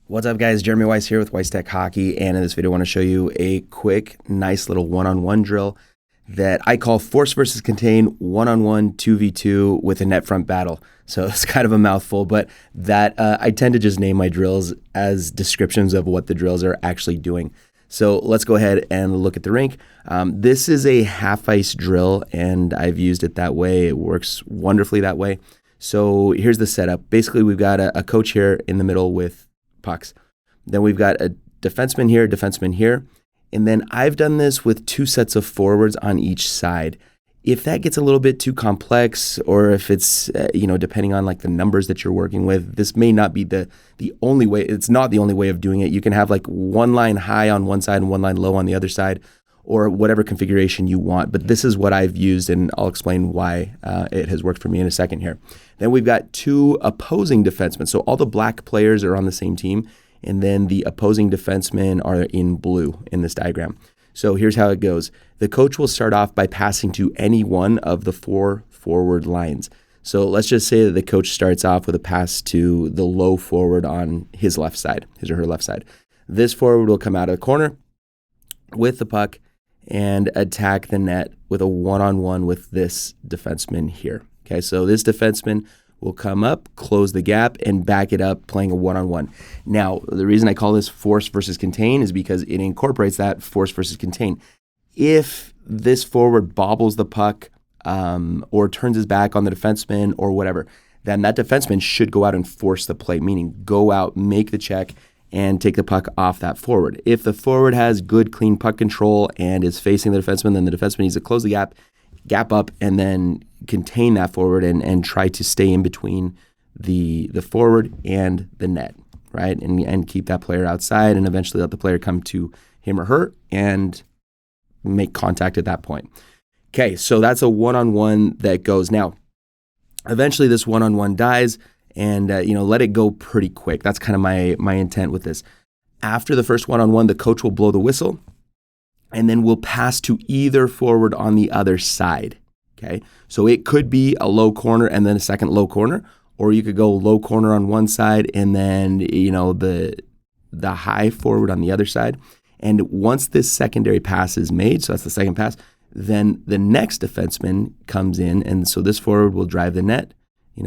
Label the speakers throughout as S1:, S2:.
S1: What's up, guys? Jeremy Weiss here with Weiss Tech Hockey, and in this video I want to show you a quick, nice little one-on-one drill that I call Force versus Contain one-on-one 2v2 with a net front battle. So it's kind of a mouthful, but that I tend to just name my drills as descriptions of what the drills are actually doing. So let's go ahead and look at the rink. This is a half-ice drill, and I've used it that way. It works wonderfully that way. So here's the setup. Basically, we've got a coach here in the middle with pucks. Then we've got a defenseman here, and then I've done this with two sets of forwards on each side. If that gets a little bit too complex, or if it's depending on like the numbers that you're working with, this may not be the only way. It's not the only way of doing it. You can have like one line high on one side and one line low on the other side, or whatever configuration you want. But this is what I've used, and I'll explain why it has worked for me in a second here. Then we've got two opposing defensemen. So all the black players are on the same team, and then the opposing defensemen are in blue in this diagram. So here's how it goes. The coach will start off by passing to any one of the four forward lines. So let's just say that the coach starts off with a pass to the low forward on his left side, his or her left side. This forward will come out of the corner with the puck and attack the net with a one-on-one with this defenseman here. Okay, so this defenseman will come up, close the gap, and back it up, playing a one-on-one. Now, the reason I call this force versus contain is because it incorporates that force versus contain. If this forward bobbles the puck or turns his back on the defenseman or whatever, then that defenseman should go out and force the play, meaning go out, make the check, and take the puck off that forward. If the forward has good, clean puck control and is facing the defenseman, then the defenseman needs to close the gap up, and then contain that forward and try to stay in between the forward and the net, right? And keep that player outside, and eventually let the player come to him or her and make contact at that point. Okay, so that's a one-on-one that goes. Now, eventually this one-on-one dies, and let it go pretty quick. That's kind of my intent with this. After the first one-on-one, the coach will blow the whistle, and then we'll pass to either forward on the other side. Okay, so it could be a low corner and then a second low corner, or you could go low corner on one side and then the high forward on the other side. And once this secondary pass is made, so that's the second pass, then the next defenseman comes in, and so this forward will drive the net,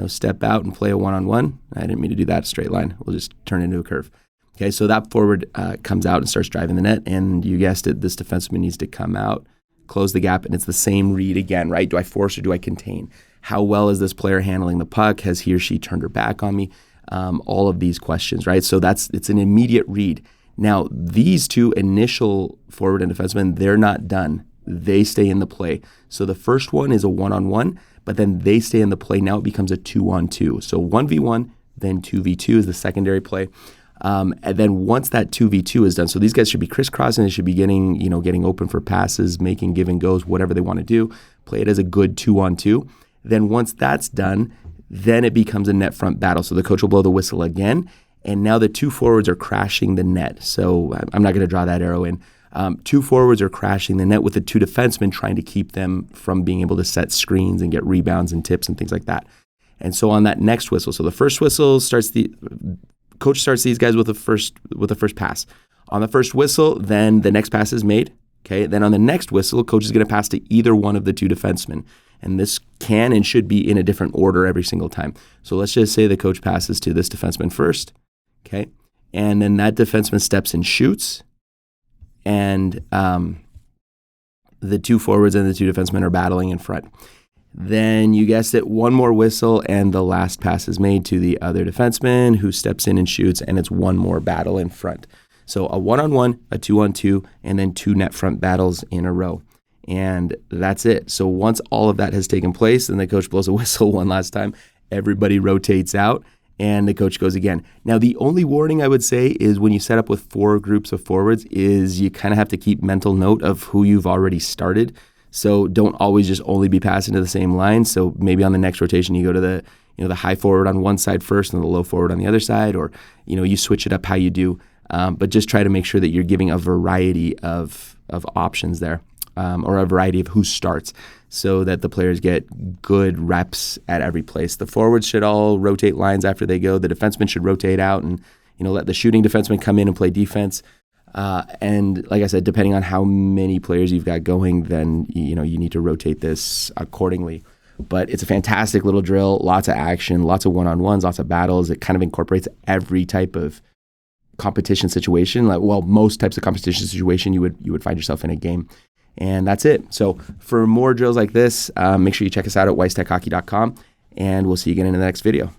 S1: step out and play a one-on-one. I didn't mean to do that straight line. We'll just turn it into a curve. Okay, so that forward comes out and starts driving the net, and you guessed it, this defenseman needs to come out, close the gap, and it's the same read again, right? Do I force or do I contain? How well is this player handling the puck? Has he or she turned her back on me? All of these questions, right? So it's an immediate read. Now, these two initial forward and defensemen, they're not done. They stay in the play. So the first one is a one-on-one, but then they stay in the play. Now it becomes a two-on-two. So 1v1, then 2v2 is the secondary play. And then once that 2v2 is done, so these guys should be crisscrossing, they should be getting open for passes, making give and goes, whatever they want to do, play it as a good 2-on-2. Then once that's done, then it becomes a net front battle. So the coach will blow the whistle again, and now the two forwards are crashing the net. So I'm not going to draw that arrow in. Two forwards are crashing the net with the two defensemen trying to keep them from being able to set screens and get rebounds and tips and things like that. And so on that next whistle, so the first whistle coach starts these guys with the first pass. On the first whistle, then the next pass is made. Okay, then on the next whistle, coach is going to pass to either one of the two defensemen, and this can and should be in a different order every single time. So let's just say the coach passes to this defenseman first. Okay, and then that defenseman steps and shoots, and the two forwards and the two defensemen are battling in front. Then you guessed it, one more whistle, and the last pass is made to the other defenseman who steps in and shoots, and it's one more battle in front. So a one-on-one, a two-on-two, and then two net front battles in a row. And that's it. So once all of that has taken place, and the coach blows a whistle one last time, everybody rotates out, and the coach goes again. Now, the only warning I would say is when you set up with four groups of forwards is you kind of have to keep mental note of who you've already started. So don't always just only be passing to the same line. So maybe on the next rotation, you go to the high forward on one side first and the low forward on the other side, or, you switch it up how you do. But just try to make sure that you're giving a variety of options there, or a variety of who starts, so that the players get good reps at every place. The forwards should all rotate lines after they go. The defensemen should rotate out and let the shooting defenseman come in and play defense. And like I said, depending on how many players you've got going, then you need to rotate this accordingly. But it's a fantastic little drill, lots of action, lots of one-on-ones, lots of battles. It kind of incorporates every type of competition situation. Most types of competition situation you would find yourself in a game. And that's it. So for more drills like this, make sure you check us out at weisstechhockey.com, and we'll see you again in the next video.